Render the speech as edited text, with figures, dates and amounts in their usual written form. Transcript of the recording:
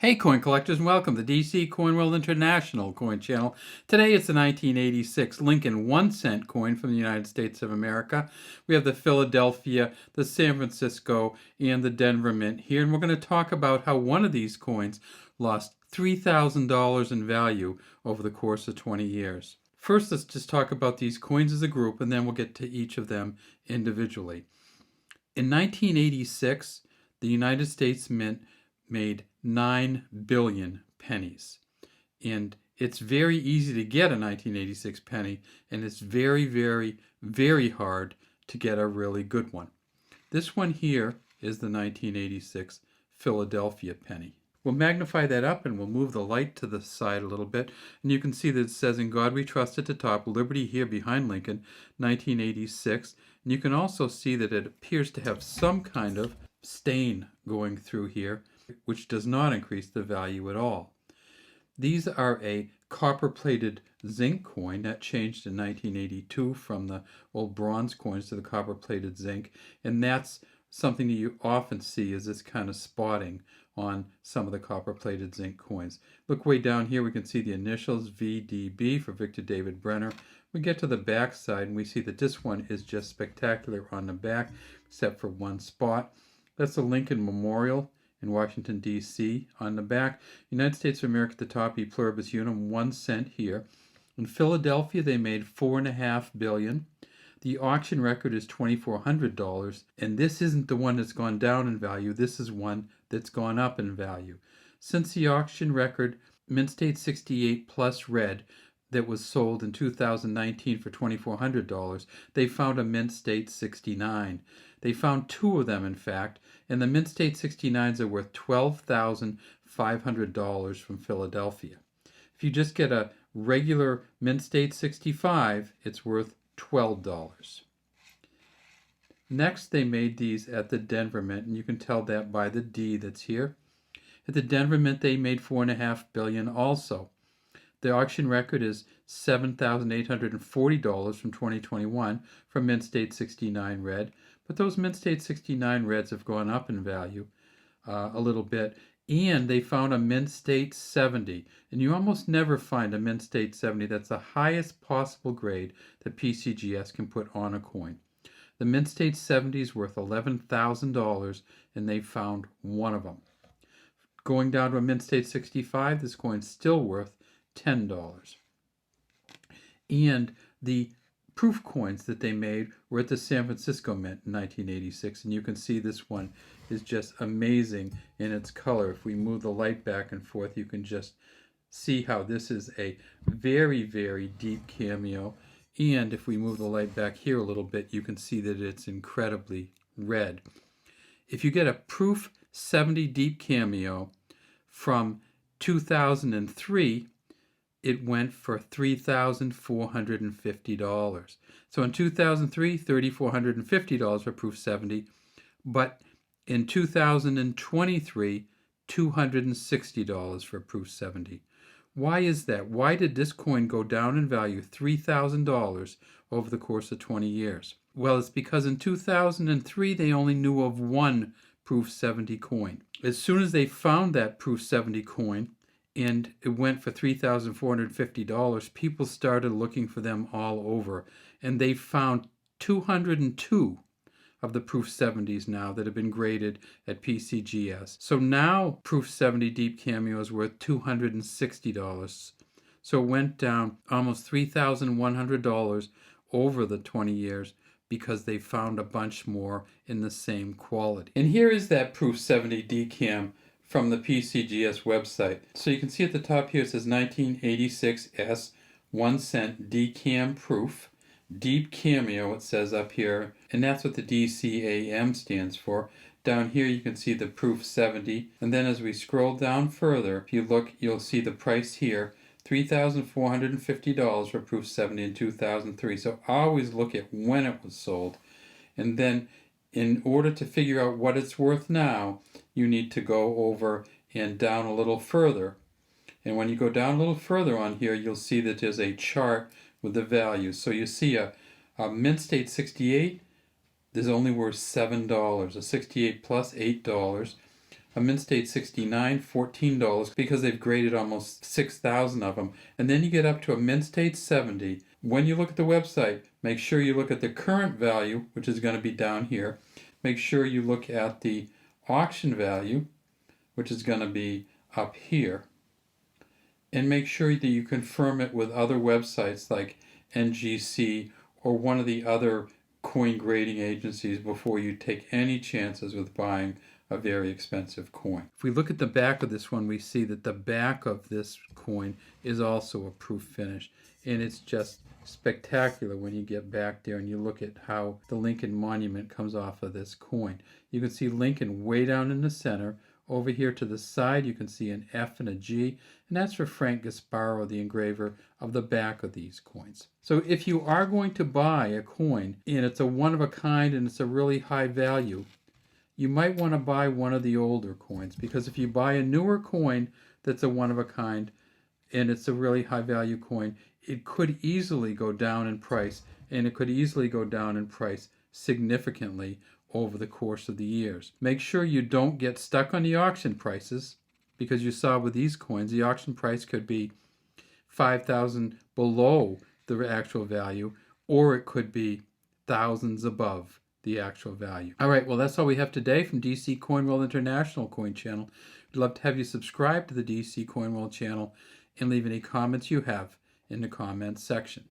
Hey coin collectors and welcome to DC Coin World International coin channel. Today it's the 1986 Lincoln 1 cent coin from the United States of America. We have the Philadelphia, the San Francisco, and the Denver Mint here, and we're going to talk about how one of these coins lost $3,000 in value over the course of 20 years. First, let's just talk about these coins as a group, and then we'll get to each of them individually. In 1986, the United States Mint made 9 billion pennies. And it's very easy to get a 1986 penny, and it's very, very, very hard to get a really good one. This one here is the 1986 Philadelphia penny. We'll magnify that up and we'll move the light to the side a little bit. And you can see that it says, "In God We Trust" at the top, Liberty here behind Lincoln, 1986. And you can also see that it appears to have some kind of stain going through here, which does not increase the value at all. These are a copper-plated zinc coin that changed in 1982 from the old bronze coins to the copper-plated zinc, and that's something that you often see is this kind of spotting on some of the copper-plated zinc coins. Look way down here, we can see the initials VDB for Victor David Brenner. We get to the back side and we see that this one is just spectacular on the back, except for one spot. That's the Lincoln Memorial in Washington, D.C. on the back. United States of America at the top, E pluribus unum, 1 cent here. In Philadelphia, they made $4.5 billion. The auction record is $2,400, and this isn't the one that's gone down in value. This is one that's gone up in value. Since the auction record, Mint State 68 plus red that was sold in 2019 for $2,400, they found a Mint State 69. They found two of them, in fact, and the Mint State 69s are worth $12,500 from Philadelphia. If you just get a regular Mint State 65, it's worth $12. Next, they made these at the Denver Mint, and you can tell that by the D that's here. At the Denver Mint, they made $4.5 billion also. The auction record is $7,840 from 2021 from Mint State 69 red, but those Mint State 69 reds have gone up in value a little bit, and they found a Mint State 70, and you almost never find a Mint State 70. That's the highest possible grade that PCGS can put on a coin. The Mint State 70 is worth $11,000, and they found one of them. Going down to a Mint State 65, this coin's still worth $10. And the proof coins that they made were at the San Francisco Mint in 1986, and you can see this one is just amazing in its color. If we move the light back and forth, you can just see how this is a very, very deep cameo. And if we move the light back here a little bit, you can see that it's incredibly red. If you get a proof 70 deep cameo from 2003, it went for $3,450. So in 2003, $3,450 for proof 70, but in 2023, $260 for proof 70. Why is that? Why did this coin go down in value $3,000 over the course of 20 years? Well, it's because in 2003, they only knew of one proof 70 coin. As soon as they found that proof 70 coin, and it went for $3,450, people started looking for them all over, and they found 202 of the proof 70s now that have been graded at PCGS. So now proof 70 deep cameo is worth $260. So it went down almost $3,100 over the 20 years because they found a bunch more in the same quality. And here is that proof 70 DCAM from the PCGS website. So you can see at the top here it says 1986S 1 cent DCAM proof. Deep cameo it says up here, and that's what the DCAM stands for. Down here you can see the proof 70, and then as we scroll down further, if you look, you'll see the price here, $3,450 for proof 70 in 2003. So always look at when it was sold, and then in order to figure out what it's worth now, you need to go over and down a little further. And when you go down a little further on here, you'll see that there's a chart with the values. So you see a Mint State 68, there's only worth $7. A 68 plus $8. A Mint State 69, $14 because they've graded almost 6,000 of them. And then you get up to a Mint State 70. When you look at the website, make sure you look at the current value, which is going to be down here. Make sure you look at the auction value, which is going to be up here. And make sure that you confirm it with other websites like NGC or one of the other coin grading agencies before you take any chances with buying a very expensive coin. If we look at the back of this one, we see that the back of this coin is also a proof finish, and it's just spectacular when you get back there and you look at how the Lincoln monument comes off of this coin. You can see Lincoln way down in the center. Over here to the side, you can see an F and a G, and that's for Frank Gasparo, the engraver of the back of these coins. So if you are going to buy a coin, and it's a one-of-a-kind and it's a really high value, you might want to buy one of the older coins, because if you buy a newer coin that's a one-of-a-kind and it's a really high-value coin, it could easily go down in price, and it could easily go down in price significantly over the course of the years. Make sure you don't get stuck on the auction prices, because you saw with these coins, the auction price could be 5,000 below the actual value, or it coin be thousands above the actual value. All right, well, that's all we have today from DC Coinworld International Coin Channel. We'd love to have you subscribe to the DC Coinworld channel and leave any comments you have in the comments section.